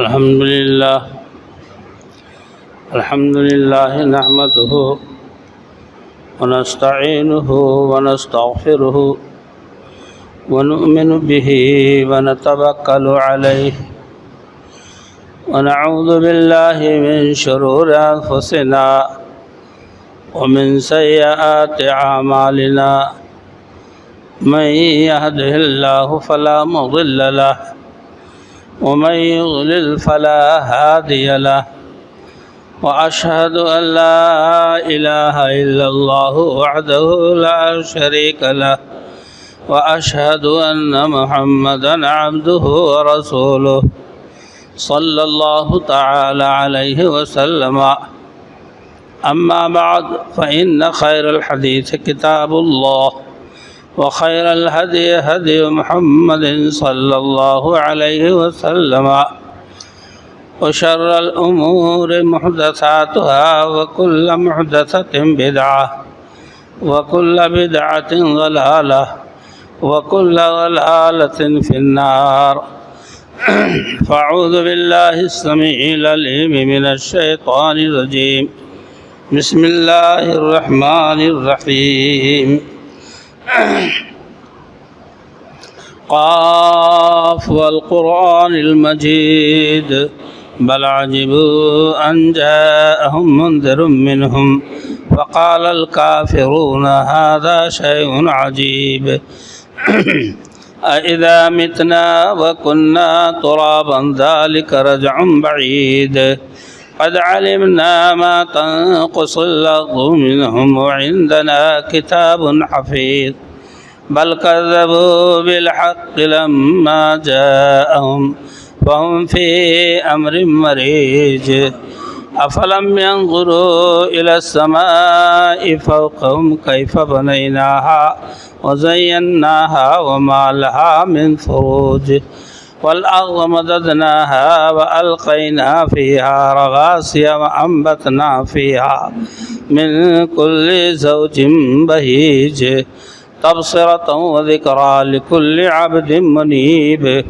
الحمد لله نحمده ونستعينه ونستغفره ونؤمن به ونتوكل عليه ونعوذ بالله من شرور أنفسنا ومن سيئات أعمالنا من يهده الله فلا مضل له ومن يضلل فلا هادي له وأشهد أن لا إله إلا الله وحده لا شريك له وأشهد أن محمدا عبده ورسوله صلى الله تعالى عليه وسلم أما بعد فإن خير الحديث كتاب الله وخير الهدي هدي محمد صلى الله عليه وسلم وشر الأمور محدثاتها وكل محدثة بدعة وكل بدعة ضلالة وكل ضلالة في النار فأعوذ بالله السميع العليم من الشيطان الرجيم بسم الله الرحمن الرحيم قاف والقرآن المجيد بل عجبوا أن جاءهم منذر منهم فقال الكافرون هذا شيء عجيب أإذا متنا وكنا ترابا ذلك رجع بعيد قد علمنا ما تنقص الأرض منهم وعندنا كتاب حفيظ بل كذبوا بالحق لما جاءهم فهم في أمر مريج أفلم ينظروا إلى السماء فوقهم كيف بنيناها وزيناها وما لها من فروج والأرض مددناها وألقينا فيها رواسي وأنبتنا فيها من كل زوج بهيج تبصرة وذكرى لكل عبد منيب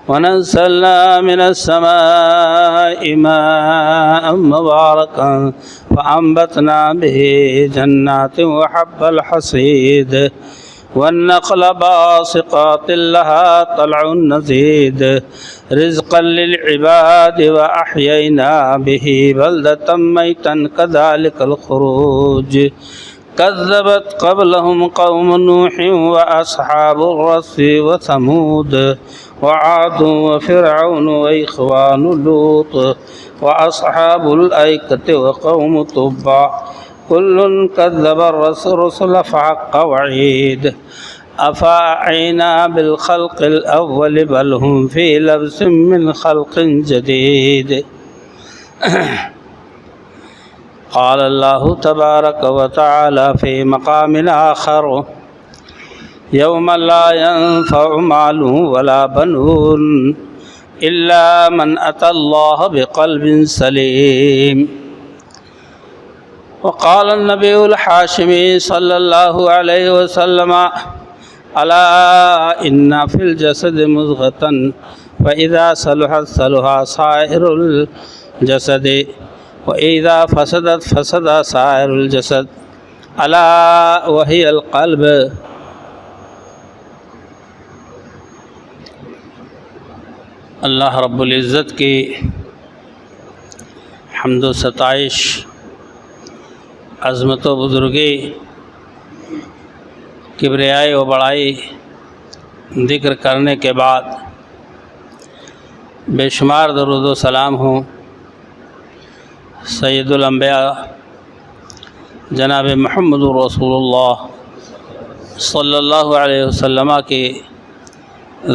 ونزلنا من السماء ماء مباركا فأنبتنا به جنات وحب الحصيد والنخل باسقات لها طلع نضيد رزقا للعباد وأحيينا به بلدة ميتا كذلك الخروج كذبت قبلهم قوم نوح وأصحاب الرس وثمود وعاد وفرعون وإخوان لوط وأصحاب الأيكة وقوم تبع كل كذب الرسل فحق وعيد أفأعينا بالخلق الأول بل هم في لبس من خلق جديد قال الله تبارك وتعالى في مقام آخر يوم لا ينفع مال ولا بنون إلا من أتى الله بقلب سليم وقال النبي الحاشمي صلى الله عليه وسلم ألا إن في الجسد مضغة فإذا صلحت صلح سائر الجسد وإذا فسدت فسد سائر الجسد ألا وهي القلب اللہ رب العزت کی حمد و ستائش، عظمت و بزرگی، کبریائی و بڑائی ذکر کرنے کے بعد بے شمار درود و سلام ہوں سید الانبیاء جناب محمد رسول اللہ صلی اللہ علیہ وسلم کی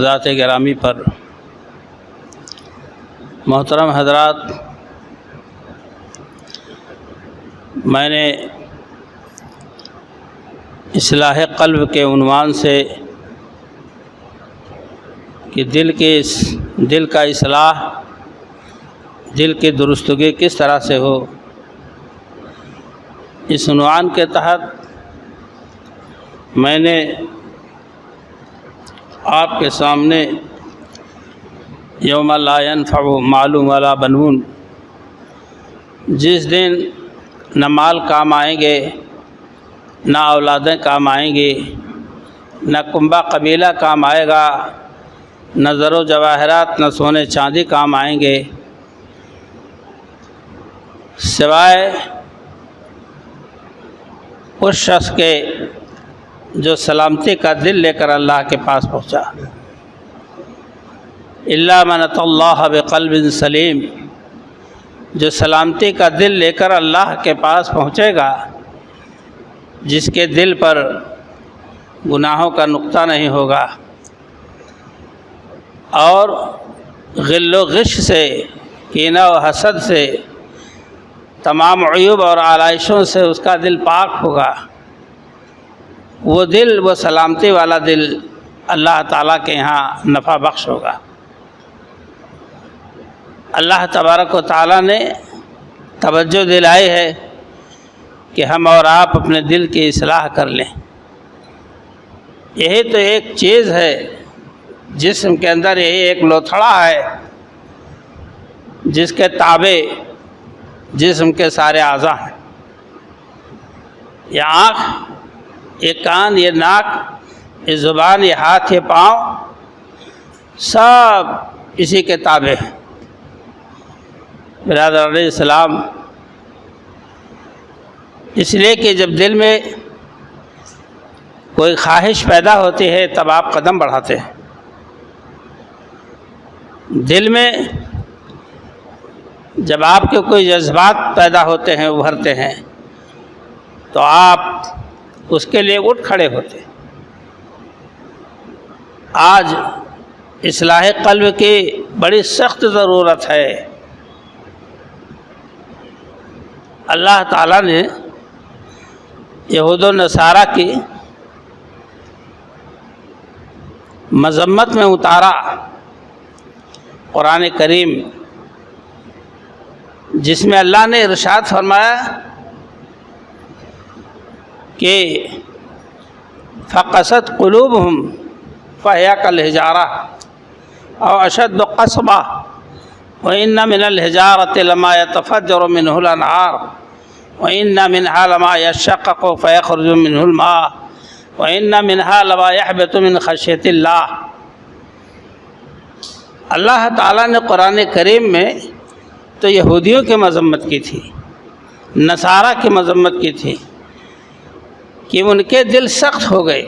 ذات گرامی پر۔ محترم حضرات، میں نے اصلاح قلب کے عنوان سے کہ دل کا اصلاح، دل کی درستگی کس طرح سے ہو، اس عنوان کے تحت میں نے آپ کے سامنے یوم لا ينفع مال ولا بنون، جس دن نہ مال کام آئیں گے، نہ اولادیں کام آئیں گی، نہ کنبہ قبیلہ کام آئے گا، نہ زر و جواہرات، نہ سونے چاندی کام آئیں گے، سوائے اس شخص کے جو سلامتی کا دل لے کر اللہ کے پاس پہنچا۔ الا من اتی اللہ بقلب سلیم، جو سلامتی کا دل لے کر اللہ کے پاس پہنچے گا، جس کے دل پر گناہوں کا نقطہ نہیں ہوگا اور غل و غش سے، کینہ و حسد سے، تمام عیوب اور آلائشوں سے اس کا دل پاک ہوگا، وہ دل، وہ سلامتی والا دل اللہ تعالیٰ کے یہاں نفع بخش ہوگا۔ اللہ تبارک و تعالیٰ نے توجہ دلائی ہے کہ ہم اور آپ اپنے دل کی اصلاح کر لیں۔ یہی تو ایک چیز ہے، جسم کے اندر یہی ایک لوتھڑا ہے جس کے تابع جسم کے سارے اعضاء ہیں۔ یہ آنکھ، یہ کان، یہ ناک، یہ زبان، یہ ہاتھ، یہ پاؤں، سب اسی کے تابع ہیں۔ برادر علیہ السلام، اس لیے کہ جب دل میں کوئی خواہش پیدا ہوتی ہے تب آپ قدم بڑھاتے ہیں۔ دل میں جب آپ کے کوئی جذبات پیدا ہوتے ہیں، ابھرتے ہیں، تو آپ اس کے لیے اٹھ کھڑے ہوتے ہیں۔ آج اصلاح قلب کی بڑی سخت ضرورت ہے۔ اللہ تعالیٰ نے یہود و نصارہ کی مذمت میں اتارا قرآن کریم، جس میں اللہ نے ارشاد فرمایا کہ فقست قلوبہم فہی کالحجارہ او اشد قسوہ وَإِنَّ مِنَ الْحِجَارَةِ لَمَا يَتَفَجَّرُ مِنْهُ الْأَنْهَارُ وَإِنَّ مِنْهَا لَمَا يَشَّقَّقُ فَيَخْرُجُ مِنْهُ الْمَاءُ وَإِنَّ مِنْهَا لَمَا يَهْبِطُ مِنْ خَشْيَةِ اللَّهِ۔ اللہ تعالیٰ نے قرآن کریم میں تو یہودیوں کی مذمت کی تھی، نصارہ کی مذمت کی تھی کہ ان کے دل سخت ہو گئے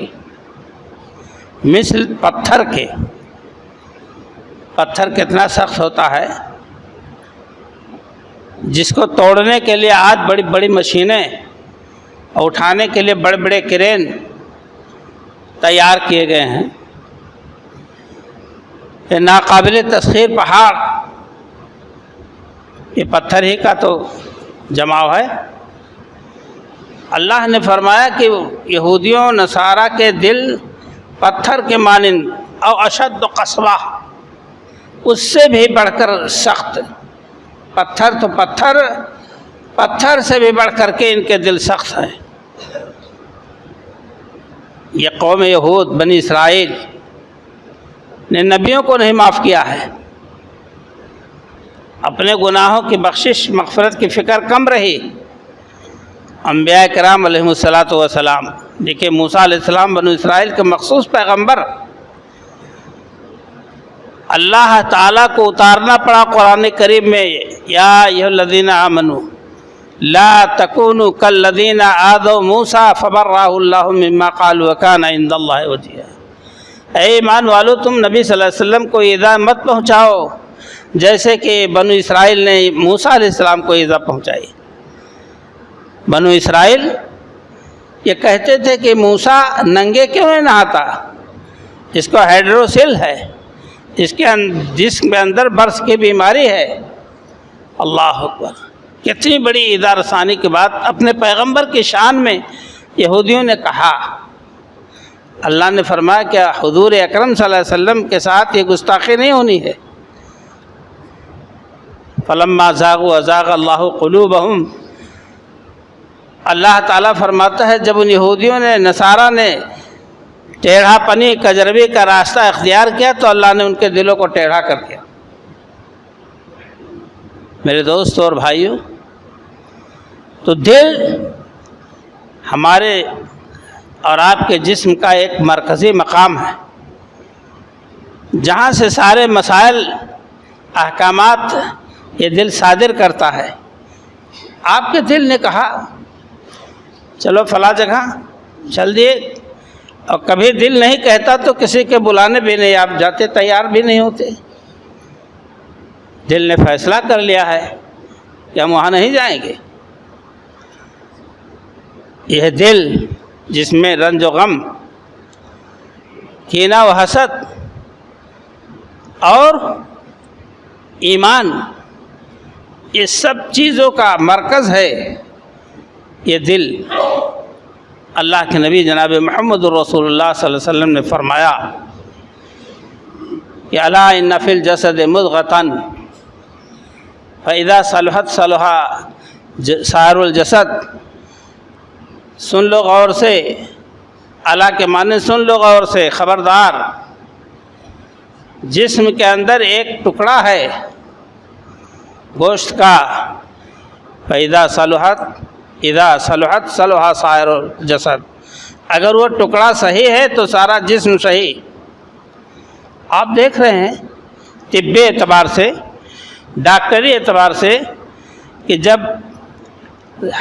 مثل پتھر کے۔ پتھر کتنا سخت ہوتا ہے، جس کو توڑنے کے لیے آج بڑی بڑی مشینیں اور اٹھانے کے لیے بڑے بڑے کرین تیار کیے گئے ہیں۔ یہ ناقابل تسخیر پہاڑ، یہ پتھر ہی کا تو جماؤ ہے۔ اللہ نے فرمایا کہ یہودیوں نصارہ کے دل پتھر کے مانند او اشد قسوہ، اس سے بھی بڑھ کر سخت۔ پتھر تو پتھر، پتھر سے بھی بڑھ کر کے ان کے دل سخت ہیں۔ یہ قوم یہود بنی اسرائیل نے نبیوں کو نہیں معاف کیا ہے، اپنے گناہوں کی بخشش مغفرت کی فکر کم رہی۔ انبیاء کرام علیہ الصلاۃ والسلام، دیکھیے موسیٰ علیہ السلام بنو اسرائیل کے مخصوص پیغمبر، اللہ تعالیٰ کو اتارنا پڑا قرآن کریم میں، یا ایھا الذین آمنوا لا تکونوا کالذین آذوا موسیٰ فبرأہ اللہ مما قالوا وکان عند اللہ وجیہا۔ اے ایمان والو، تم نبی صلی اللہ علیہ وسلم کو ایذا مت پہنچاؤ جیسے کہ بنو اسرائیل نے موسیٰ علیہ السلام کو ایذا پہنچائی۔ بنو اسرائیل یہ کہتے تھے کہ موسیٰ ننگے کیوں نہیں نہاتا، اس کو ہائیڈروسیل ہے، اس کے جسم کے اندر برس کی بیماری ہے۔ اللہ اکبر، کتنی بڑی ایذا رسانی کے بعد اپنے پیغمبر کی شان میں یہودیوں نے کہا۔ اللہ نے فرمایا کہ حضور اکرم صلی اللہ علیہ وسلم کے ساتھ یہ گستاخی نہیں ہونی ہے۔ فلما زاغوا ازاغ اللہ قلوبہم، اللہ تعالیٰ فرماتا ہے جب ان یہودیوں نے، نصارہ نے ٹیڑھا پنی کجروی کا راستہ اختیار کیا تو اللہ نے ان کے دلوں کو ٹیڑھا کر دیا۔ میرے دوستوں اور بھائیوں، تو دل ہمارے اور آپ کے جسم کا ایک مرکزی مقام ہے، جہاں سے سارے مسائل، احکامات یہ دل صادر کرتا ہے۔ آپ کے دل نے کہا چلو فلاں جگہ چل دیے، اور کبھی دل نہیں کہتا تو کسی کے بلانے بھی نہیں آپ جاتے، تیار بھی نہیں ہوتے۔ دل نے فیصلہ کر لیا ہے کہ ہم وہاں نہیں جائیں گے۔ یہ دل جس میں رنج و غم، کینہ و حسد اور ایمان، یہ سب چیزوں کا مرکز ہے، یہ دل۔ اللہ کے نبی جناب محمد رسول اللہ صلی اللہ علیہ وسلم نے فرمایا کہ الا ان فی الجسد مضغۃ فاذا صلحت صلح سائر الجسد۔ سن لو غور سے، اللہ کے معنی سن لو غور سے، خبردار، جسم کے اندر ایک ٹکڑا ہے گوشت کا، فاذا صلحت، اذا صلحت صلح سائر الجسد، اگر وہ ٹکڑا صحیح ہے تو سارا جسم صحیح۔ آپ دیکھ رہے ہیں طبی اعتبار سے، ڈاکٹری اعتبار سے، کہ جب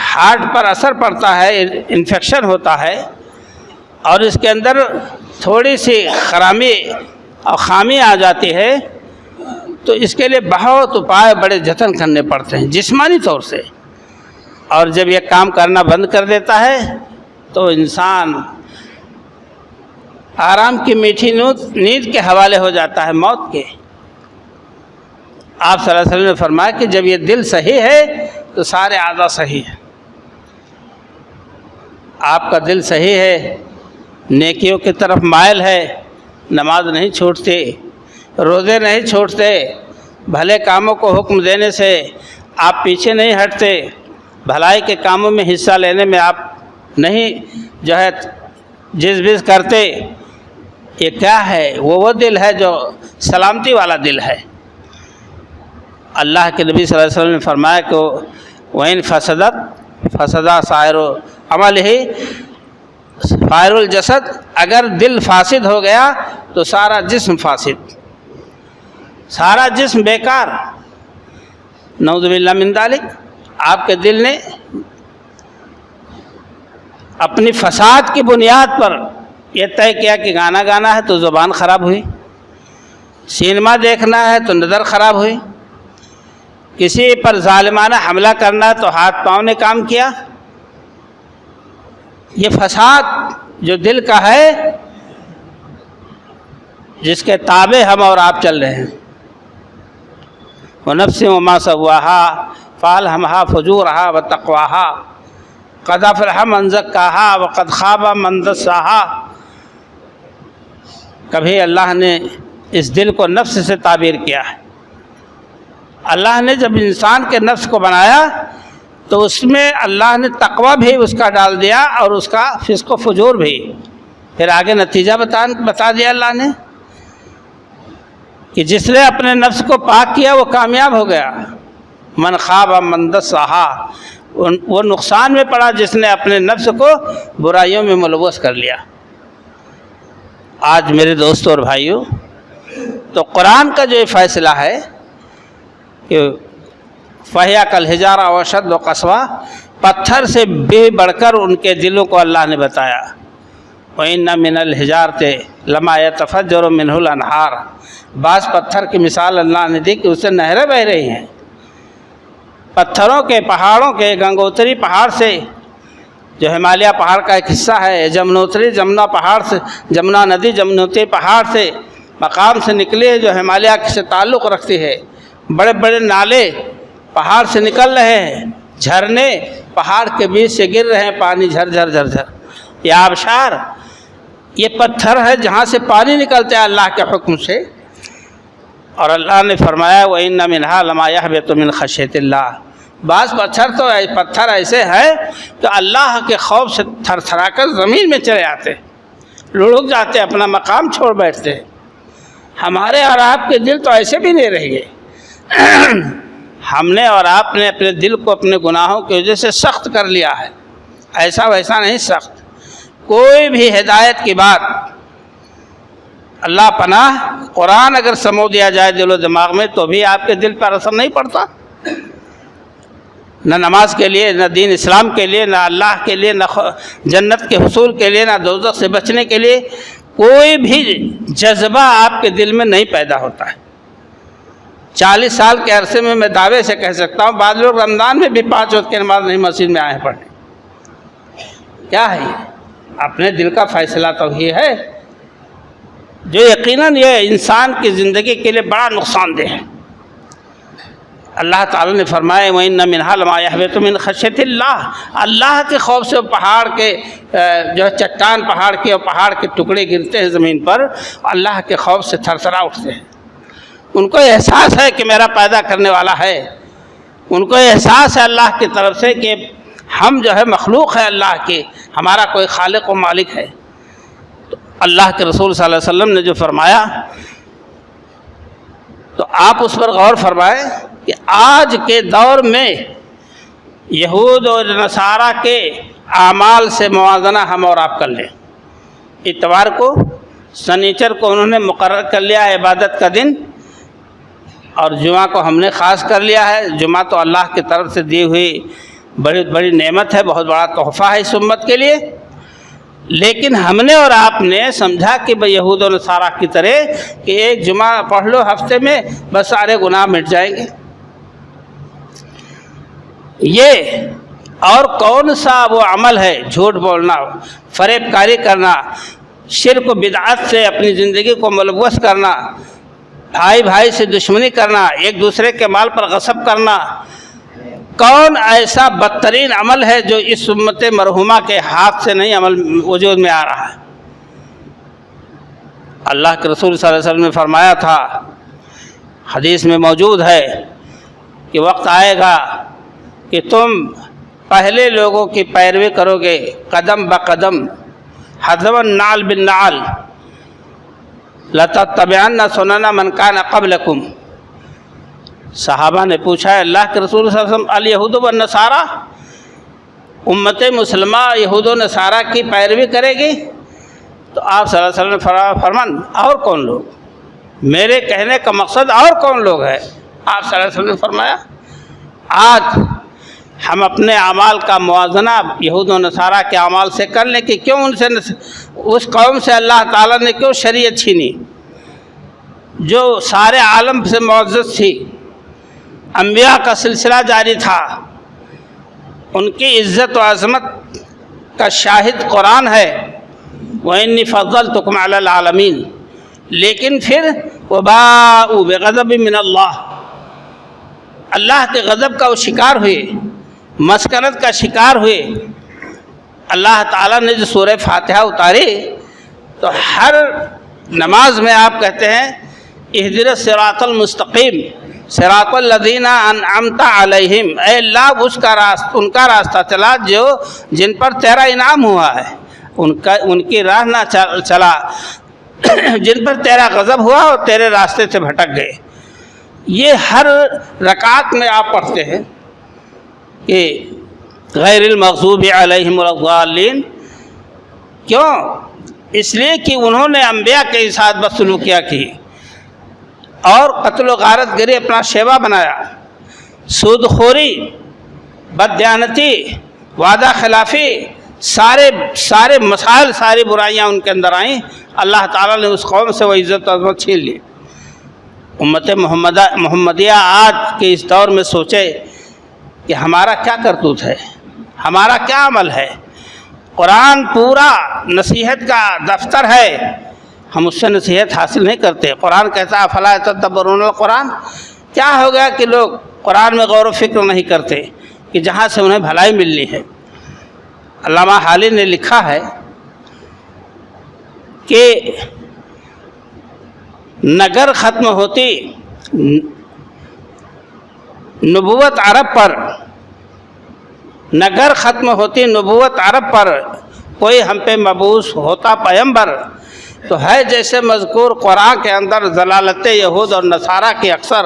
ہارٹ پر اثر پڑتا ہے، انفیکشن ہوتا ہے اور اس کے اندر تھوڑی سی خرامی اور خامی آ جاتی ہے، تو اس کے لیے بہت اپائے، بڑے جتن کرنے پڑتے ہیں جسمانی طور سے، اور جب یہ کام کرنا بند کر دیتا ہے تو انسان آرام کی میٹھی نیند کے حوالے ہو جاتا ہے، موت کے۔ آپ صلی اللہ علیہ وسلم نے فرمایا کہ جب یہ دل صحیح ہے تو سارے اعضاء صحیح ہیں۔ آپ کا دل صحیح ہے، نیکیوں کی طرف مائل ہے، نماز نہیں چھوڑتے، روزے نہیں چھوڑتے، بھلے کاموں کو حکم دینے سے آپ پیچھے نہیں ہٹتے، بھلائی کے کاموں میں حصہ لینے میں آپ نہیں جو ہے جز بز کرتے۔ یہ کیا ہے؟ وہ دل ہے جو سلامتی والا دل ہے۔ اللہ کے نبی صلی اللہ علیہ وسلم نے فرمایا کہ وَإِن فَسَدَتْ فَسَدَ سائر عملہ سائر الجسد، اگر دل فاسد ہو گیا تو سارا جسم فاسد، سارا جسم بیکار، نعوذ باللہ من ذالک۔ آپ کے دل نے اپنی فساد کی بنیاد پر یہ طے کیا کہ گانا گانا ہے تو زبان خراب ہوئی، سینما دیکھنا ہے تو نظر خراب ہوئی، کسی پر ظالمانہ حملہ کرنا ہے تو ہاتھ پاؤں نے کام کیا۔ یہ فساد جو دل کا ہے، جس کے تابع ہم اور آپ چل رہے ہیں۔ وَنَفْسٍ وَمَا سَوَّاهَا فَأَلْهَمَهَا فُجُورَهَا وَتَقْوَاهَا قَدْ أَفْلَحَ مَنْ زَكَّاهَا وَقَدْ خَابَ مَنْ دَسَّاهَا۔ کبھی اللہ نے اس دل کو نفس سے تعبیر کیا ہے۔ اللہ نے جب انسان کے نفس کو بنایا تو اس میں اللہ نے تقوی بھی اس کا ڈال دیا اور اس کا فسق و فجور بھی۔ پھر آگے نتیجہ بتا دیا اللہ نے کہ جس نے اپنے نفس کو پاک کیا وہ کامیاب ہو گیا۔ من خاب من دسّاها، وہ نقصان میں پڑا جس نے اپنے نفس کو برائیوں میں ملوث کر لیا۔ آج میرے دوستوں اور بھائیوں، تو قرآن کا جو یہ فیصلہ ہے کہ فَهِيَ كَالْحِجَارَةِ وَأَشَدُّ قَسْوَةً، پتھر سے بھی بڑھ کر ان کے دلوں کو اللہ نے بتایا۔ وَإِنَّ مِنَ الْحِجَارَةِ لَمَا يَتَفَجَّرُ مِنْهُ الْأَنْهَارُ، بعض پتھر کی مثال اللہ نے دی کہ اس سے نہریں بہہ رہی ہیں۔ پتھروں کے، پہاڑوں کے، گنگوتری پہاڑ سے جو ہمالیہ پہاڑ کا ایک حصہ ہے، جمنوتری جمنا پہاڑ سے، جمنا ندی جمنوتری پہاڑ سے مقام سے نکلی ہے جو ہمالیہ سے تعلق رکھتی ہے۔ بڑے بڑے نالے پہاڑ سے نکل رہے ہیں، جھرنے پہاڑ کے بیچ سے گر رہے ہیں، پانی جھر جھر جھر جھر۔ یہ آبشار، یہ پتھر ہے جہاں سے پانی نکلتا ہے اللہ کے حکم سے۔ اور اللہ نے فرمایا وَإِنَّ مِنْهَا لَمَا يَهْبِطُ مِنْ خَشْيَةِ اللَّهِ، بعض پتھر ایسے ہیں کہ اللہ کے خوف سے تھر تھرا کر زمین میں چلے آتے، لڑک جاتے، اپنا مقام چھوڑ بیٹھتے۔ ہمارے اور آپ کے دل تو ایسے بھی نہیں رہ گئے۔ ہم نے اور آپ نے اپنے دل کو اپنے گناہوں کی وجہ سے سخت کر لیا ہے، ایسا ویسا نہیں سخت۔ کوئی بھی ہدایت کی بات، اللہ پناہ، قرآن اگر سمو دیا جائے دل و دماغ میں تو بھی آپ کے دل پر اثر نہیں پڑتا، نہ نماز کے لیے، نہ دین اسلام کے لیے، نہ اللہ کے لیے، نہ جنت کے حصول کے لیے، نہ دوزخ سے بچنے کے لیے کوئی بھی جذبہ آپ کے دل میں نہیں پیدا ہوتا ہے۔ 40 سال کے عرصے میں میں دعوے سے کہہ سکتا ہوں بعض لوگ رمضان میں بھی 5 وقت کی نماز نہیں مسجد میں آئے ہیں پڑھنے۔ کیا ہے یہ؟ اپنے دل کا فیصلہ تو یہ ہے جو یقیناً یہ انسان کی زندگی کے لیے بڑا نقصان دہ ہے۔ اللہ تعالیٰ نے فرمایا وَإِنَّ مِنْهَا لَمَا يَهْبِطُ مِنْ خَشْيَةِ اللَّهِ، اللہ کے خوف سے پہاڑ کے جو ہے چٹان پہاڑ کے اور پہاڑ کے ٹکڑے گرتے ہیں زمین پر، اللہ کے خوف سے تھرتھرا اٹھتے ہیں۔ ان کو احساس ہے کہ میرا پیدا کرنے والا ہے، ان کو احساس ہے اللہ کی طرف سے کہ ہم جو ہے مخلوق ہے اللہ کے، ہمارا کوئی خالق و مالک ہے۔ تو اللہ کے رسول صلی اللہ علیہ وسلم نے جو فرمایا تو آپ اس پر غور فرمائیں کہ آج کے دور میں یہود اور نصارہ کے اعمال سے موازنہ ہم اور آپ کر لیں۔ اتوار کو، سنیچر کو انہوں نے مقرر کر لیا ہے عبادت کا دن، اور جمعہ کو ہم نے خاص کر لیا ہے۔ جمعہ تو اللہ کی طرف سے دی ہوئی بڑی بڑی نعمت ہے، بہت بڑا تحفہ ہے اس امت کے لیے، لیکن ہم نے اور آپ نے سمجھا کہ بھئی یہود و نصارہ کی طرح کہ ایک جمعہ پڑھ لو ہفتے میں بس سارے گناہ مٹ جائیں گے۔ یہ اور کون سا وہ عمل ہے، جھوٹ بولنا، فریب کاری کرنا، شرک و بدعت سے اپنی زندگی کو ملوث کرنا، بھائی بھائی سے دشمنی کرنا، ایک دوسرے کے مال پر غصب کرنا، کون ایسا بدترین عمل ہے جو اس امت مرحومہ کے ہاتھ سے نہیں عمل وجود میں آ رہا ہے؟ اللہ کے رسول صلی اللہ علیہ وسلم نے فرمایا تھا، حدیث میں موجود ہے کہ وقت آئے گا کہ تم پہلے لوگوں کی پیروی کرو گے قدم بقدم، حذو النعل بالنعل، لَتَتَّبِعَنَّ سُنَنَ مَنْ كَانَ قَبْلَكُمْ۔ صحابہ نے پوچھا ہے اللہ کے رسول صلی اللہ علیہ وسلم الیہود والنصارہ، امت مسلمہ یہود و نصارہ کی پیروی کرے گی؟ تو آپ صلی اللہ علیہ وسلم نے فرمان اور کون لوگ؟ میرے کہنے کا مقصد اور کون لوگ ہے؟ آپ صلی اللہ علیہ وسلم نے فرمایا آج ہم اپنے اعمال کا موازنہ یہود و نصارہ کے اعمال سے کر لیں کہ کیوں ان سے اس قوم سے اللہ تعالیٰ نے کیوں شریعت چھینی جو سارے عالم سے معزز تھی، انبیاء کا سلسلہ جاری تھا، ان کی عزت و عظمت کا شاہد قرآن ہے، وَإِنِّي فَضَّلْتُكُمْ عَلَى الْعَالَمِينَ، لیکن پھر وَبَاءُوا بِغَضَبٍ مِّنَ اللَّهِ، اللہ کے غضب کا وہ شکار ہوئے، مسکنت کا شکار ہوئے۔ اللہ تعالیٰ نے جو سورہ فاتحہ اتاری تو ہر نماز میں آپ کہتے ہیں اہدنا الصراط المستقیم صراط الذین انعمت علیہم، اے اللہ ان کا راستہ چلا جو جن پر تیرا انعام ہوا ہے، ان کی راہ نہ چلا جن پر تیرا غضب ہوا اور تیرے راستے سے بھٹک گئے۔ یہ ہر رکعت میں آپ پڑھتے ہیں کہ غیر المغضوب علیہم ولا الضالین، کیوں؟ اس لیے کہ انہوں نے انبیاء کے ساتھ بدسلوکیاں کی اور قتل و غارت گری اپنا شیوا بنایا، سود خوری، بددیانتی، وعدہ خلافی، سارے مسائل، ساری برائیاں ان کے اندر آئیں۔ اللہ تعالیٰ نے اس قوم سے وہ عزت و عظمت چھین لی۔ امت محمدیہ آج کے اس دور میں سوچے کہ ہمارا کیا کرتوت ہے، ہمارا کیا عمل ہے۔ قرآن پورا نصیحت کا دفتر ہے، ہم اس سے نصیحت حاصل نہیں کرتے۔ قرآن کہتا ہے افلا یتدبرون القرآن، کیا ہو گیا کہ لوگ قرآن میں غور و فکر نہیں کرتے کہ جہاں سے انہیں بھلائی ملنی ہے۔ علامہ حالی نے لکھا ہے کہ نگر ختم ہوتی نبوت عرب پر، نگر ختم ہوتی نبوت عرب پر، کوئی ہم پہ مبعوث ہوتا پیغمبر، تو ہے جیسے مذکور قرآن کے اندر ضلالت یہود اور نصارہ کے اکثر،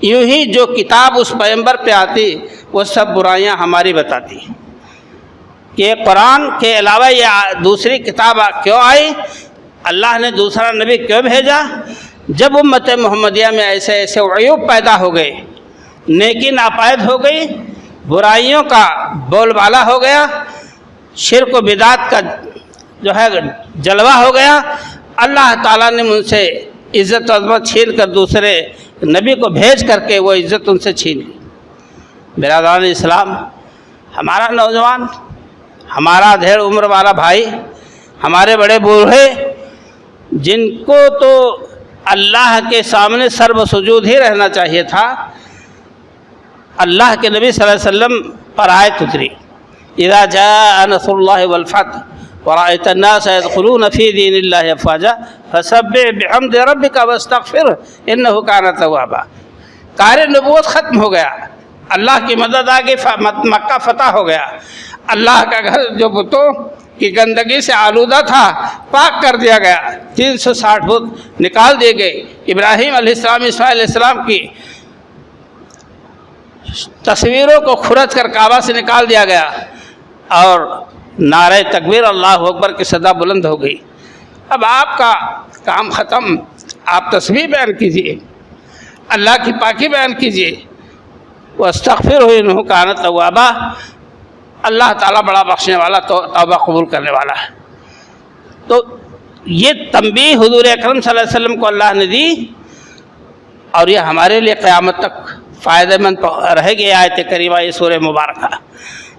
یوں ہی جو کتاب اس پیغمبر پہ آتی وہ سب برائیاں ہماری بتاتی کہ قرآن کے علاوہ یہ دوسری کتاب کیوں آئی، اللہ نے دوسرا نبی کیوں بھیجا۔ جب امت محمدیہ میں ایسے ایسے عیوب پیدا ہو گئے، نیکی ناپید ہو گئی، برائیوں کا بول بالا ہو گیا، شرک و بدعت کا جو ہے جلوہ ہو گیا، اللہ تعالیٰ نے ان سے عزت و عظمت چھین کر دوسرے نبی کو بھیج کر کے وہ عزت ان سے چھین لی۔ برادران اسلام، ہمارا نوجوان، ہمارا ڈھیر عمر والا بھائی، ہمارے بڑے بوڑھے، جن کو تو اللہ کے سامنے سر و سجود ہی رہنا چاہیے تھا، اللہ کے نبی صلی اللہ علیہ وسلم پر آیت اتری، اذا جاء نصر اللہ والفتح ورأيت الناس يدخلون في دين الله افواجا فسبح بحمد ربك واستغفره انه كان توابا۔ کار نبوت ختم ہو گیا، اللہ کی مدد آ گئی، مکہ فتح ہو گیا، اللہ کا گھر جو بتوں کی گندگی سے آلودہ تھا پاک کر دیا گیا، 360 بت نکال دیے گئے، ابراہیم علیہ السلام، اسماعیل علیہ السلام کی تصویروں کو کھرچ کر کعبہ سے نکال دیا گیا، اور نعرہ تکبیر اللہ اکبر کی صدا بلند ہو گئی۔ اب آپ کا کام ختم، آپ تسبیح بیان کیجئے، اللہ کی پاکی بیان کیجئے، وَاسْتَغْفِرْهُ إِنَّهُ كَانَ تَوَّابًا۔ اللہ تعالیٰ بڑا بخشنے والا، توبہ قبول کرنے والا ہے۔ تو یہ تنبیہ حضور اکرم صلی اللہ علیہ وسلم کو اللہ نے دی، اور یہ ہمارے لیے قیامت تک فائدہ مند رہے گی آیت کریمہ، یہ سورہ مبارکہ۔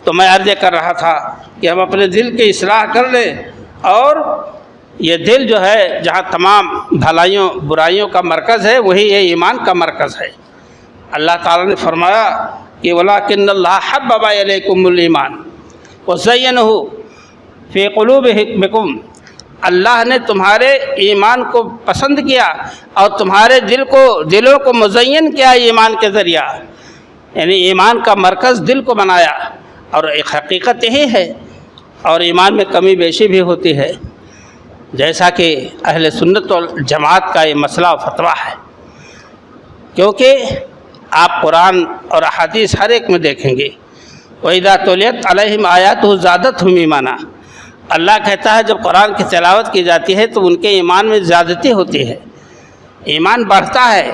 تو میں عرض کر رہا تھا کہ ہم اپنے دل کی اصلاح کر لیں، اور یہ دل جو ہے جہاں تمام بھلائیوں برائیوں کا مرکز ہے، وہی یہ ایمان کا مرکز ہے۔ اللہ تعالیٰ نے فرمایا کہ وَلَٰكِنَّ اللَّهَ حَبَّبَ إِلَيْكُمُ الْإِيمَانَ وَزَيَّنَهُ فِي قُلُوبِكُمْ، اللہ نے تمہارے ایمان کو پسند کیا اور تمہارے دلوں کو مزین کیا ایمان کے ذریعہ، یعنی ایمان کا مرکز دل کو بنایا۔ اور ایک حقیقت یہی ہے، اور ایمان میں کمی بیشی بھی ہوتی ہے، جیسا کہ اہل سنت والجماعت کا یہ مسئلہ و فتویٰ ہے، کیونکہ آپ قرآن اور احادیث ہر ایک میں دیکھیں گے، وَإِذَا تُلِيَتْ عَلَيْهِمْ آيَاتُهُ زَادَتْهُمْ إِيمَانًا، اللہ کہتا ہے جب قرآن کی تلاوت کی جاتی ہے تو ان کے ایمان میں زیادتی ہوتی ہے، ایمان بڑھتا ہے،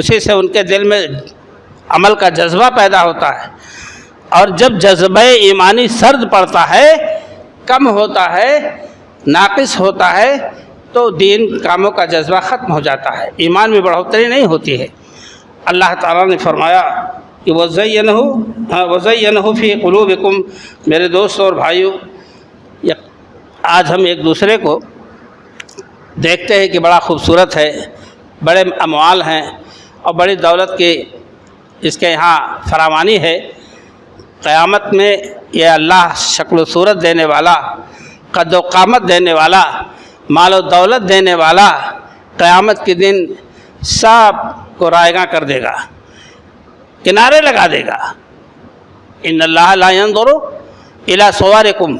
اسی سے ان کے دل میں عمل کا جذبہ پیدا ہوتا ہے، اور جب جذبہ ایمانی سرد پڑتا ہے، کم ہوتا ہے، ناقص ہوتا ہے، تو دین کاموں کا جذبہ ختم ہو جاتا ہے، ایمان میں بڑھوتری نہیں ہوتی ہے۔ اللہ تعالیٰ نے فرمایا کہ وَزَيَّنَهُ فِي قُلُوبِكُمْ۔ میرے دوست اور بھائیوں، آج ہم ایک دوسرے کو دیکھتے ہیں کہ بڑا خوبصورت ہے، بڑے اموال ہیں اور بڑی دولت کی اس کے یہاں فراوانی ہے۔ قیامت میں یہ اللہ شکل و صورت دینے والا، قد و قامت دینے والا، مال و دولت دینے والا، قیامت کے دن سب کو رائیگاں کر دے گا، کنارے لگا دے گا۔ ان اللہ لا ينظر الى صورکم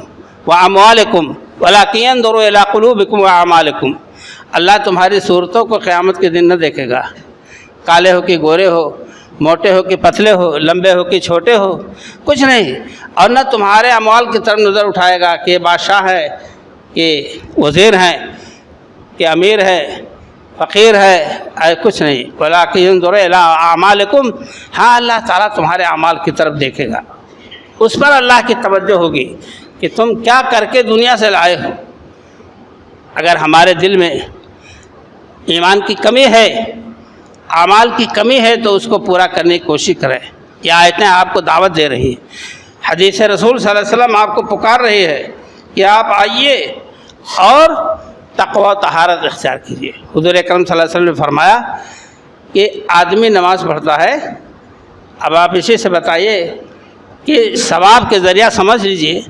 واموالکم ولکن ينظر الى قلوبکم واعمالکم۔ اللہ تمہاری صورتوں کو قیامت کے دن نہ دیکھے گا، کالے ہو کہ گورے ہو، موٹے ہو کہ پتلے ہو، لمبے ہو کہ چھوٹے ہو، کچھ نہیں، اور نہ تمہارے اموال کی طرف نظر اٹھائے گا کہ بادشاہ ہے، کہ وزیر ہیں، کہ امیر ہے، فقیر ہے، کچھ نہیں۔ وَلَٰكِنْ يَنظُرُ إِلَىٰ أَعْمَالِكُمْ، ہاں اللہ تعالیٰ تمہارے اعمال کی طرف دیکھے گا، اس پر اللہ کی توجہ ہوگی کہ تم کیا کر کے دنیا سے لائے ہو۔ اگر ہمارے دل میں ایمان کی کمی ہے، اعمال کی کمی ہے، تو اس کو پورا کرنے کی کوشش کریں۔ یہ آیتیں آپ کو دعوت دے رہی ہیں، حدیث رسول صلی اللہ علیہ وسلم آپ کو پکار رہی ہے کہ آپ آئیے اور تقوی و طہارت اختیار کیجیے۔ حضور اکرم صلی اللہ علیہ وسلم نے فرمایا کہ آدمی نماز پڑھتا ہے، اب آپ اسی سے بتائیے کہ ثواب کے ذریعہ سمجھ لیجیے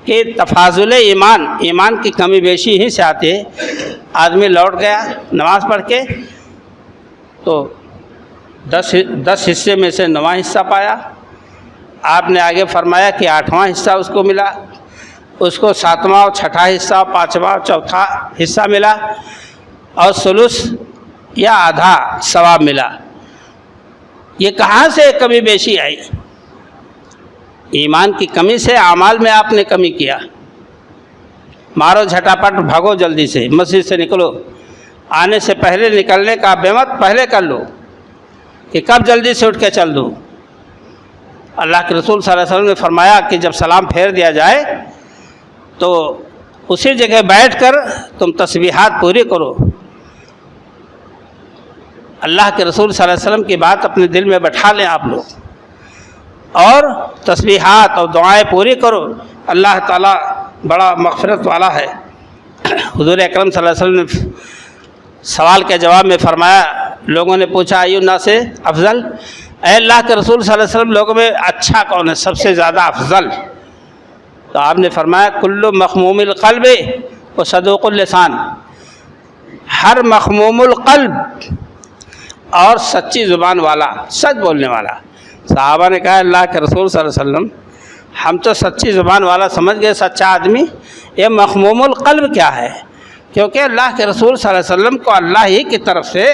کہ تفاضل ایمان کی کمی بیشی ہی سے آتی ہے۔ آدمی لوٹ گیا نماز پڑھ کے تو 10 حصے میں سے 9واں حصہ پایا، آپ نے آگے فرمایا کہ 8واں حصہ اس کو ملا، اس کو 7واں اور 6ٹھا حصہ، 5واں اور 4تھا حصہ ملا، اور ثلث یا آدھا ثواب ملا۔ یہ کہاں سے کمی بیشی آئی؟ ایمان کی کمی سے، اعمال میں آپ نے کمی کیا۔ مارو جھٹاپٹ، بھاگو جلدی سے، مسجد سے نکلو، آنے سے پہلے نکلنے کا بےمت پہلے کر لو کہ کب جلدی سے اٹھ کے چل دوں۔ اللہ کے رسول صلی اللہ علیہ وسلم نے فرمایا کہ جب سلام پھیر دیا جائے تو اسی جگہ بیٹھ کر تم تسبیحات پوری کرو۔ اللہ کے رسول صلی اللہ علیہ وسلم کی بات اپنے دل میں بٹھا لیں آپ لوگ، اور تسبیحات اور دعائیں پوری کرو۔ اللہ تعالیٰ بڑا مغفرت والا ہے۔ حضور اکرم صلی اللہ علیہ وسلم نے سوال کے جواب میں فرمایا، لوگوں نے پوچھا ایو الناس افضل، اے اللہ کے رسول صلی اللہ علیہ وسلم لوگوں میں اچھا کون ہے، سب سے زیادہ افضل؟ تو آپ نے فرمایا کل مخموم القلب و صدوق اللسان، ہر مخموم القلب اور سچی زبان والا، سچ بولنے والا۔ صحابہ نے کہا اللہ کے رسول صلی اللہ علیہ وسلم ہم تو سچی زبان والا سمجھ گئے، سچا آدمی، یہ مخموم القلب کیا ہے؟ کیونکہ اللہ کے رسول صلی اللہ علیہ وسلم کو اللہ ہی کی طرف سے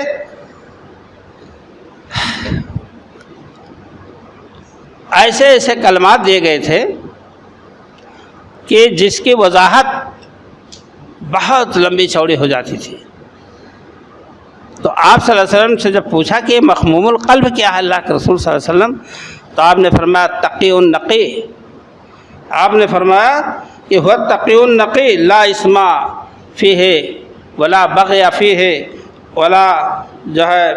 ایسے ایسے کلمات دیے گئے تھے کہ جس کی وضاحت بہت لمبی چوڑی ہو جاتی تھی۔ تو آپ صلی اللہ علیہ وسلم سے جب پوچھا کہ مخموم القلب کیا ہے اللہ کے رسول صلی اللہ علیہ وسلم، تو آپ نے فرمایا تقی النقی، آپ نے فرمایا کہ ہو تقی النقی لا اسما فیہ ولا بغی فیہ ولا جو ہے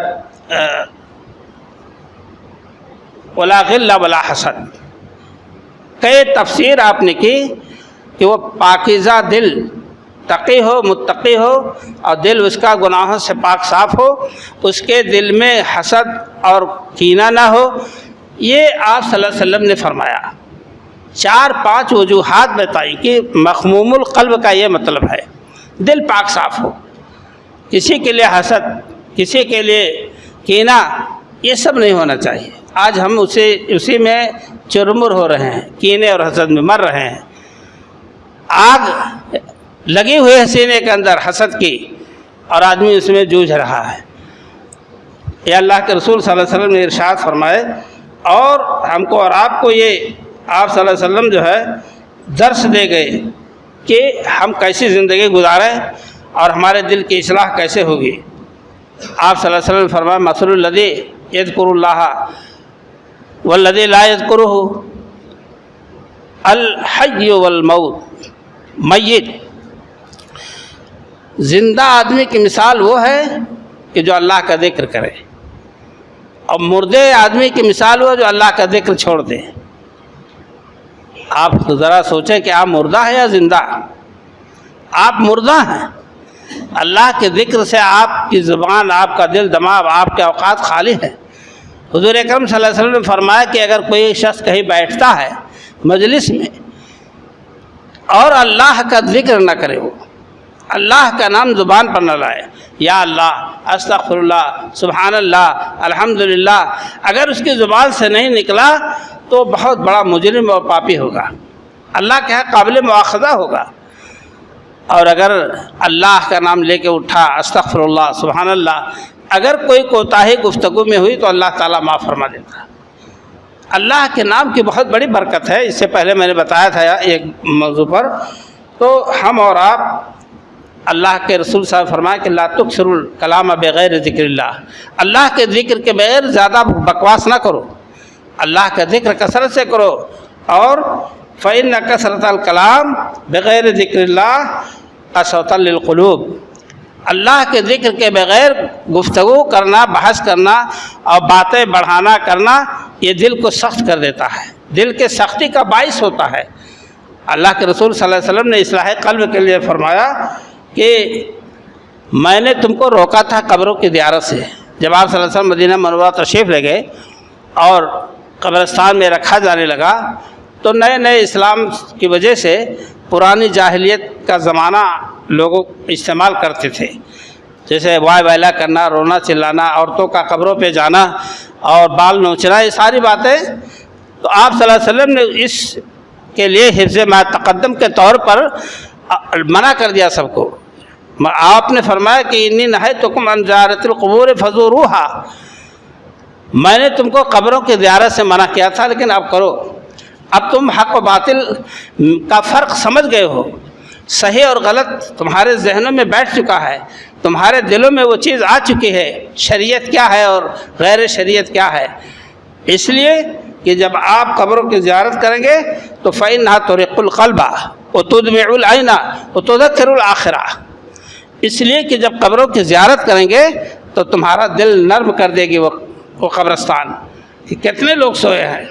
ولا غل ولا حسد۔ کئی تفسیر آپ نے کی کہ وہ پاکیزہ دل، تقی ہو، متقی ہو، اور دل اس کا گناہوں سے پاک صاف ہو، اس کے دل میں حسد اور کینہ نہ ہو۔ یہ آپ صلی اللہ علیہ وسلم نے فرمایا۔ 4-5 وجوہات بتائی کہ مخموم القلب کا یہ مطلب ہے دل پاک صاف ہو، کسی کے لیے حسد، کسی کے لیے کینہ، یہ سب نہیں ہونا چاہیے۔ آج ہم اسی میں چرمر ہو رہے ہیں، کینے اور حسد میں مر رہے ہیں۔ آگ لگی ہوئی ہے سینے کے اندر حسد کی، اور آدمی اس میں جوجھ رہا ہے۔ یہ اللہ کے رسول صلی اللہ علیہ وسلم نے ارشاد فرمائے، اور ہم کو اور آپ کو یہ آپ صلی اللہ علیہ وسلم جو ہے درس دے گئے کہ ہم کیسی زندگی گزاریں اور ہمارے دل کی اصلاح کیسے ہوگی۔ آپ صلی اللہ علیہ وسلم نے فرمایا مثل الذی یذکر اللہ والذی لا یذکرہ الحی والموت، میت۔ زندہ آدمی کی مثال وہ ہے کہ جو اللہ کا ذکر کرے، اور مردے آدمی کی مثال وہ جو اللہ کا ذکر چھوڑ دے۔ آپ ذرا سوچیں کہ آپ مردہ ہیں یا زندہ؟ آپ مردہ ہیں۔ اللہ کے ذکر سے آپ کی زبان، آپ کا دل، دماغ، آپ کے اوقات خالی ہیں۔ حضور اکرم صلی اللہ علیہ وسلم نے فرمایا کہ اگر کوئی شخص کہیں بیٹھتا ہے مجلس میں اور اللہ کا ذکر نہ کرے، وہ اللہ کا نام زبان پر نہ لائے، یا اللہ، استغفر اللہ، سبحان اللہ، الحمدللہ، اگر اس کی زبان سے نہیں نکلا تو بہت بڑا مجرم اور پاپی ہوگا، اللہ کے ہاں قابل مواخذہ ہوگا۔ اور اگر اللہ کا نام لے کے اٹھا، استغفر اللہ، سبحان اللہ، اگر کوئی کوتاہی گفتگو میں ہوئی تو اللہ تعالیٰ معاف فرما دیتا۔ اللہ کے نام کی بہت بڑی برکت ہے۔ اس سے پہلے میں نے بتایا تھا ایک موضوع پر، تو ہم اور آپ، اللہ کے رسول صاحب فرمایا کہ لا تکثروا الکلام بغیر ذکر اللہ، اللہ کے ذکر کے بغیر زیادہ بکواس نہ کرو، اللہ کا ذکر کثرت سے کرو۔ اور فإن کثرۃ الکلام بغیر ذکر اللہ قسوۃ للقلوب، اللہ کے ذکر کے بغیر گفتگو کرنا، بحث کرنا اور باتیں بڑھانا کرنا، یہ دل کو سخت کر دیتا ہے، دل کے سختی کا باعث ہوتا ہے۔ اللہ کے رسول صلی اللہ علیہ وسلم نے اصلاح قلب کے لیے فرمایا کہ میں نے تم کو روکا تھا قبروں کی زیارت سے۔ جب آپ صلی اللہ علیہ وسلم مدینہ منورہ تشریف لے گئے اور قبرستان میں رکھا جانے لگا، تو نئے نئے اسلام کی وجہ سے پرانی جاہلیت کا زمانہ لوگوں استعمال کرتے تھے، جیسے وائے ویلا کرنا، رونا چلانا، عورتوں کا قبروں پہ جانا اور بال نوچنا، یہ ساری باتیں۔ تو آپ صلی اللہ علیہ وسلم نے اس کے لیے حفظ ما تقدم کے طور پر منع کر دیا سب کو. آپ نے فرمایا کہ انی نہیتکم عن زیارت القبور فزوروہا، میں نے تم کو قبروں کی زیارت سے منع کیا تھا لیکن اب کرو. اب تم حق و باطل کا فرق سمجھ گئے ہو، صحیح اور غلط تمہارے ذہنوں میں بیٹھ چکا ہے، تمہارے دلوں میں وہ چیز آ چکی ہے، شریعت کیا ہے اور غیر شریعت کیا ہے. اس لیے کہ جب آپ قبروں کی زیارت کریں گے تو فَإِنَّهَا تُرِقُّ الْقَلْبَ وَتُدْمِعُ الْعَيْنَ وَتُذَكِّرُ الْآخِرَةَ. اس لیے کہ جب قبروں کی زیارت کریں گے تو تمہارا دل نرم کر دے گی وہ قبرستان کہ کتنے لوگ سوئے ہیں،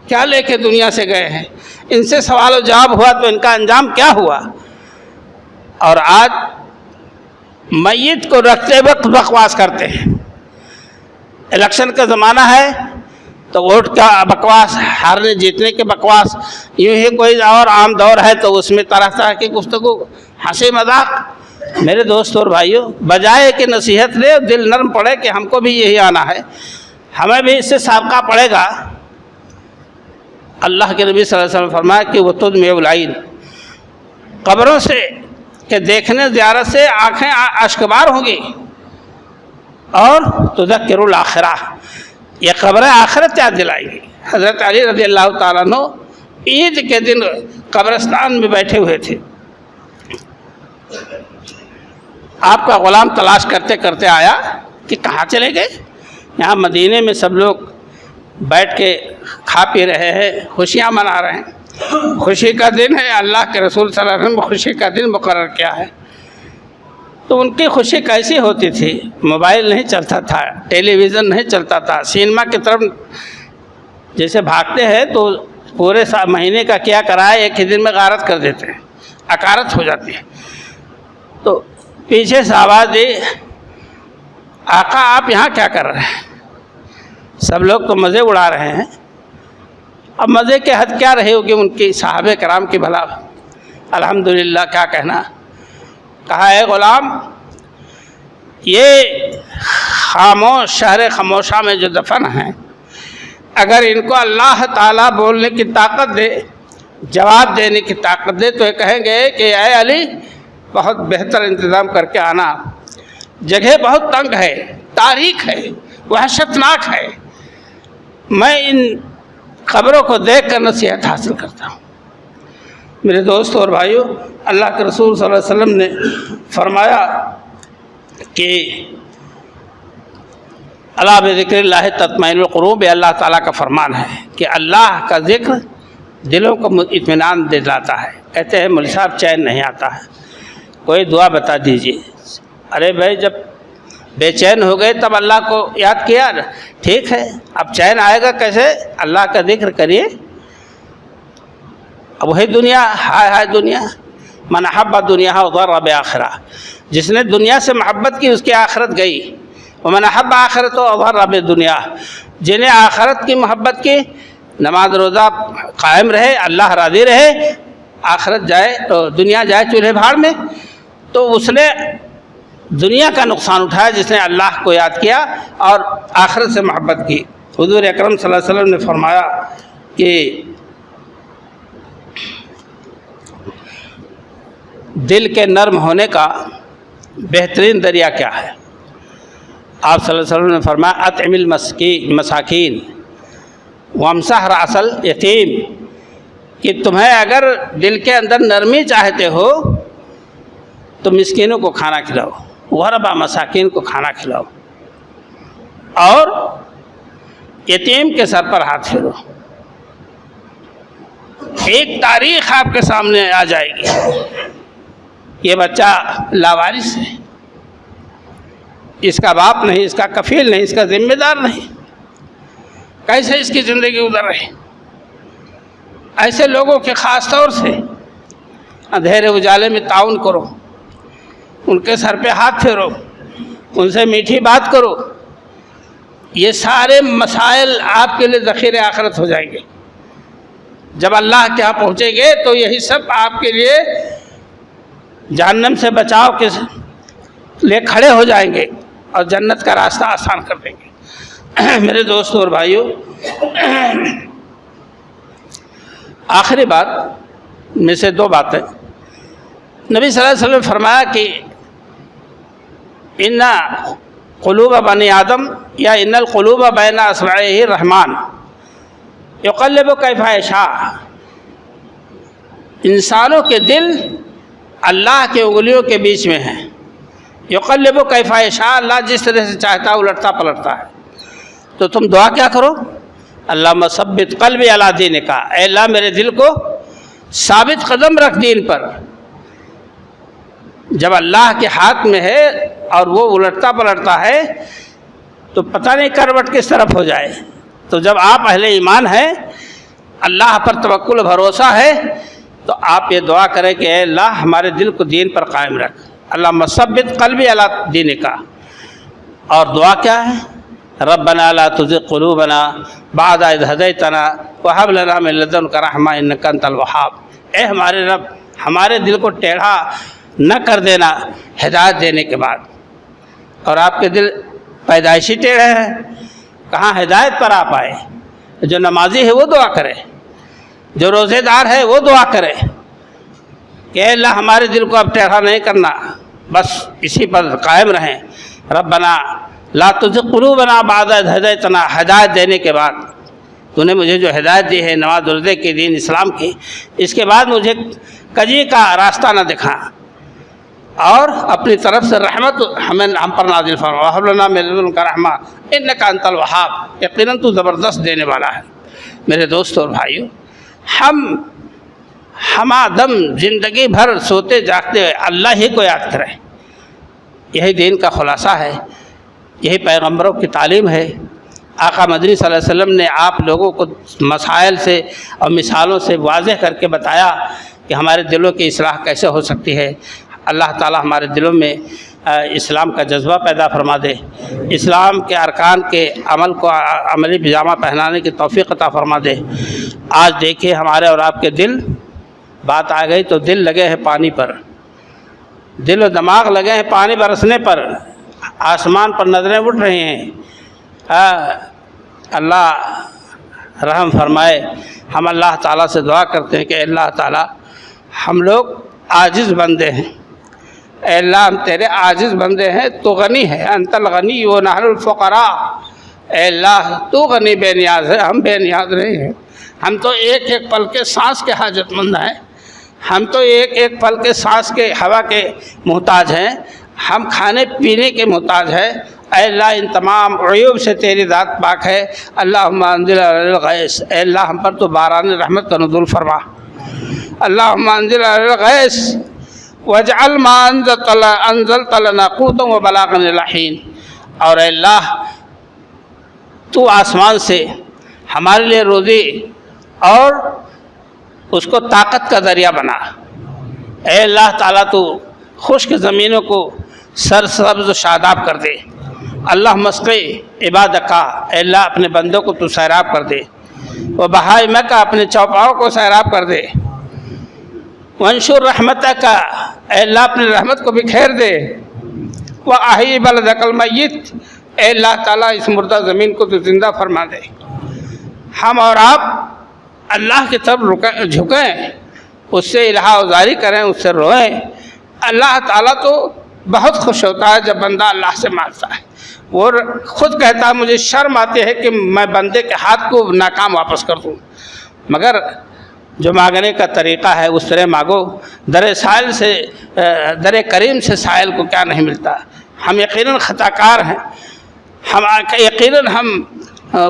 کیا لے کے دنیا سے گئے ہیں، ان سے سوال و جواب ہوا تو ان کا انجام کیا ہوا. اور آج میت کو رکھتے وقت بکواس کرتے ہیں. الیکشن کا زمانہ ہے تو ووٹ کا بکواس، ہارنے جیتنے کے بکواس، یوں ہی کوئی اور عام دور ہے تو اس میں طرح طرح کی گفتگو، ہنسی مذاق. میرے دوست اور بھائیوں، بجائے کہ نصیحت لے دل نرم پڑے کہ ہم کو بھی یہی آنا ہے، ہمیں بھی اس سے سابقہ پڑے گا. اللہ کے نبی صلی اللہ علیہ وسلم فرمایا کہ وہ تدمع العین، قبروں سے کہ دیکھنے زیارت سے آنکھیں اشکبار ہوں گی. اور تذکر الآخرہ، یہ قبر آخرت یاد دلائے گی. حضرت علی رضی اللہ تعالیٰ عنہ عید کے دن قبرستان میں بیٹھے ہوئے تھے. آپ کا غلام تلاش کرتے کرتے آیا کہ کہاں چلے گئے. یہاں مدینے میں سب لوگ بیٹھ کے کھا پی رہے ہیں، خوشیاں منا رہے ہیں، خوشی کا دن ہے. اللہ کے رسول صلی اللہ علیہ وسلم خوشی کا دن مقرر کیا ہے. تو ان کی خوشی کیسی ہوتی تھی؟ موبائل نہیں چلتا تھا، ٹیلی ویژن نہیں چلتا تھا، سینما کی طرف جیسے بھاگتے ہیں تو پورے مہینے کا کیا کرائے ایک ہی دن میں غارت کر دیتے ہیں، اکارت ہو جاتی ہے. تو پیچھے سے آواز دی، آقا آپ یہاں کیا کر رہے ہیں؟ سب لوگ تو مزے اڑا رہے ہیں. اب مزے کے حد کیا رہے ہوگی ان کی صحابہ کرام کی بھلا. الحمدللہ کیا کہنا. کہا اے غلام، یہ خاموش شہر خاموشہ میں جو دفن ہیں، اگر ان کو اللہ تعالیٰ بولنے کی طاقت دے، جواب دینے کی طاقت دے تو یہ کہیں گے کہ اے علی بہت بہتر انتظام کر کے آنا، جگہ بہت تنگ ہے، تاریک ہے، وحشتناک ہے. میں ان خبروں کو دیکھ کر نصیحت حاصل کرتا ہوں. میرے دوستوں اور بھائیوں، اللہ کے رسول صلی اللہ علیہ وسلم نے فرمایا کہ الا بذکر اللہ تطمئن القلوب، اللہ تعالیٰ کا فرمان ہے کہ اللہ کا ذکر دلوں کو اطمینان دلاتا ہے. کہتے ہیں مولوی صاحب چین نہیں آتا ہے، کوئی دعا بتا دیجیے. ارے بھائی جب بے چین ہو گئے تب اللہ کو یاد کیا، ٹھیک ہے اب چین آئے گا کیسے؟ اللہ کا ذکر کریے. اب وہی دنیا، ہائے ہائے دنیا، من احب دنیا وضر بآخرہ، جس نے دنیا سے محبت کی اس کی آخرت گئی. ومن احب آخرت وضر بدنیا، جنہیں آخرت کی محبت کی، نماز روزہ قائم رہے، اللہ راضی رہے، آخرت جائے تو دنیا جائے چولہے بھاڑ میں، تو اس نے دنیا کا نقصان اٹھایا جس نے اللہ کو یاد کیا اور آخرت سے محبت کی. حضور اکرم صلی اللہ علیہ وسلم نے فرمایا کہ دل کے نرم ہونے کا بہترین ذریعہ کیا ہے؟ آپ صلی اللہ علیہ وسلم نے فرمایا اطعم المساکین وامسح رأس الیتیم، کہ تمہیں اگر دل کے اندر نرمی چاہتے ہو تو مسکینوں کو کھانا کھلاؤ، غربا مساکین کو کھانا کھلاؤ، اور یتیم کے سر پر ہاتھ پھیرو. ایک تاریخ آپ کے سامنے آ جائے گی، یہ بچہ لاوارث ہے، اس کا باپ نہیں، اس کا کفیل نہیں، اس کا ذمہ دار نہیں، کیسے اس کی زندگی گزر رہی. ایسے لوگوں کے خاص طور سے اندھیرے اجالے میں تعاون کرو، ان کے سر پہ ہاتھ پھیرو، ان سے میٹھی بات کرو. یہ سارے مسائل آپ کے لیے ذخیرہ آخرت ہو جائیں گے. جب اللہ کے ہاں پہنچیں گے تو یہی سب آپ کے لیے جہنم سے بچاؤ کے لیے کھڑے ہو جائیں گے اور جنت کا راستہ آسان کر دیں گے. میرے دوستوں اور بھائیوں، آخری بات میں سے 2 باتیں، نبی صلی اللہ علیہ وسلم نے فرمایا کہ ان قلوب بنی آدم یا ان القلوب بین اصبعہ الرحمن یقلب کیف یشاء، انسانوں کے دل اللہ کے انگلیوں کے بیچ میں ہیں، یقلب کیف یشاء، اللہ جس طرح سے چاہتا ہے الٹتا پلٹتا ہے۔ تو تم دعا کیا کرو، اللہم ثبت قلبی علی دینک، اے اللہ میرے دل کو ثابت قدم رکھ دین پر۔ جب اللہ کے ہاتھ میں ہے اور وہ الٹتا پلٹتا ہے تو پتہ نہیں کروٹ کس طرف ہو جائے۔ تو جب آپ اہل ایمان ہیں، اللہ پر توکل بھروسہ ہے، تو آپ یہ دعا کریں کہ اے اللہ ہمارے دل کو دین پر قائم رکھ، اللہم ثبت قلبی علی دینک۔ اور دعا کیا ہے، ربنا لا تزغ قلوبنا بعد اذ ہدیتنا وہب لنا من لدنک رحمہ انک انت الوہاب، اے ہمارے رب ہمارے دل کو ٹیڑھا نہ کر دینا ہدایت دینے کے بعد۔ اور آپ کے دل پیدائشی ٹیڑھے ہیں، کہاں ہدایت پر آپ آئے۔ جو نمازی ہے وہ دعا کرے، جو روزے دار ہے وہ دعا کرے کہ اے اللہ ہمارے دل کو اب ٹیڑھا نہیں کرنا، بس اسی پر قائم رہیں۔ ربنا لا تزغ قلوبنا بعد اذ ہدیتنا، ہدایت دینے کے بعد تو نے مجھے جو ہدایت دی ہے نماز روزے کے دین اسلام کی، اس کے بعد مجھے کجی کا راستہ نہ دکھا، اور اپنی طرف سے رحمت ہم پر نازل فرما، وہب لنا من لدنک رحمہ انک انت الوہاب، یقیناً تو زبردست دینے والا ہے۔ میرے دوستو اور بھائیو، ہم دم زندگی بھر سوتے جاگتے ہوئے اللہ ہی کو یاد کریں، یہی دین کا خلاصہ ہے، یہی پیغمبروں کی تعلیم ہے۔ آقا مدنی صلی اللہ علیہ وسلم نے آپ لوگوں کو مسائل سے اور مثالوں سے واضح کر کے بتایا کہ ہمارے دلوں کی اصلاح کیسے ہو سکتی ہے۔ اللہ تعالی ہمارے دلوں میں اسلام کا جذبہ پیدا فرما دے، اسلام کے ارکان کے عمل کو عملی پجامہ پہنانے کی توفیق عطا فرما دے۔ آج دیکھیے ہمارے اور آپ کے دل، بات آ گئی تو دل لگے ہیں پانی پر، دل و دماغ لگے ہیں پانی برسنے پر، آسمان پر نظریں اٹھ رہی ہیں۔ اللہ رحم فرمائے۔ ہم اللہ تعالیٰ سے دعا کرتے ہیں کہ اللہ تعالیٰ ہم لوگ عاجز بندے ہیں، اے اللہ ہم تیرے عاجز بندے ہیں، تو غنی ہے، انت الغنی ونحن الفقراء، اے اللہ تو غنی بے نیاز ہے، ہم بے نیاز نہیں ہیں۔ ہم تو ایک ایک پل کے سانس کے حاجت مند ہیں، ہم تو ایک ایک پل کے سانس کے ہوا کے محتاج ہیں، ہم کھانے پینے کے محتاج ہیں۔ اے اللہ ان تمام عیوب سے تیری ذات پاک ہے۔ اللہم انزل علینا الغیث، اے اللہ ہم پر تو باران رحمت کا نزول فرما۔ اللہم انزل علینا الغیث واجعل ما انزلت لنا قوتا وبلاغا الی حین، اور اے اللہ تو آسمان سے ہمارے لیے روزی اور اس کو طاقت کا ذریعہ بنا۔ اے اللہ تعالیٰ تو خشک زمینوں کو سرسبز و شاداب کر دے۔ اللہ مسقی عبادک، اے اللہ اپنے بندوں کو تو سیراب کر دے، و بہائمک، اپنے چوپاؤں کو سیراب کر دے، وانشر رحمتک، اے اللہ اپنی رحمت کو بکھیر دے، واحیی بلدک المیت، اے اللہ تعالیٰ اس مردہ زمین کو تو زندہ فرما دے۔ ہم اور آپ اللہ کی طرف جھکیں، اس سے الہا ازاری کریں، اس سے روئیں۔ اللہ تعالیٰ تو بہت خوش ہوتا ہے جب بندہ اللہ سے مانگتا ہے۔ وہ خود کہتا ہے مجھے شرم آتی ہے کہ میں بندے کے ہاتھ کو ناکام واپس کر دوں، مگر جو مانگنے کا طریقہ ہے اس طرح مانگو۔ در کریم سے سائل کو کیا نہیں ملتا۔ ہم یقیناً خطا کار ہیں، یقیناً ہم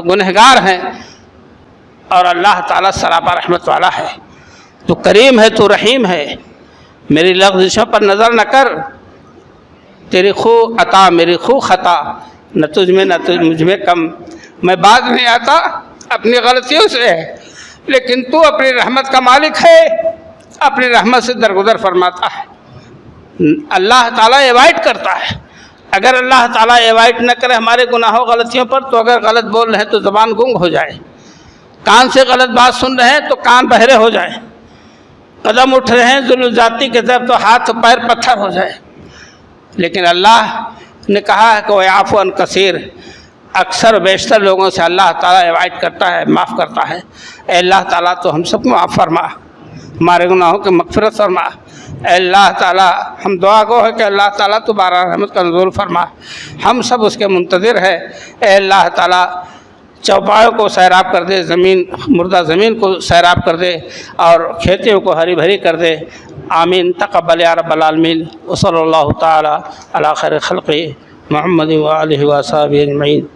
گنہگار ہیں، اور اللہ تعالیٰ سراپا رحمت والا ہے، تو کریم ہے، تو رحیم ہے۔ میری لغزشوں پر نظر نہ کر، تیری خو عطا میری خو خطا، نہ تجھ میں نہ مجھ میں کم، میں باز نہیں آتا اپنی غلطیوں سے، لیکن تو اپنی رحمت کا مالک ہے، اپنی رحمت سے درگزر فرماتا ہے۔ اللہ تعالیٰ ایوائڈ کرتا ہے۔ اگر اللہ تعالیٰ ایوائڈ نہ کرے ہمارے گناہوں غلطیوں پر، تو اگر غلط بول رہے ہیں تو زبان گنگ ہو جائے، کان سے غلط بات سن رہے ہیں تو کان بہرے ہو جائے، قدم اٹھ رہے ہیں ظلم ذاتی کی طرف تو ہاتھ پیر پتھر ہو جائے۔ لیکن اللہ نے کہا ہے کہ وَيَعْفُو عَنْ كَثِيرٍ، اکثر بیشتر لوگوں سے اللہ تعالیٰ ایوائڈ کرتا ہے، معاف کرتا ہے۔ اے اللہ تعالیٰ تو ہم سب کو معاف فرما، ہمارے گناہوں کی مغفرت فرما۔ اے اللہ تعالیٰ ہم دعا گو ہے کہ اللہ تعالیٰ تو بارہ رحمت کا نزول فرما، ہم سب اس کے منتظر ہے۔ اے اللہ تعالیٰ چوپایوں کو سیراب کر دے، زمین مردہ زمین کو سیراب کر دے اور کھیتیوں کو ہری بھری کر دے۔ آمین تقبل یا رب العالمین۔ وصلی اللہ تعالیٰ علی خیر خلقہ محمد و آلہ و صحبہ اجمعین۔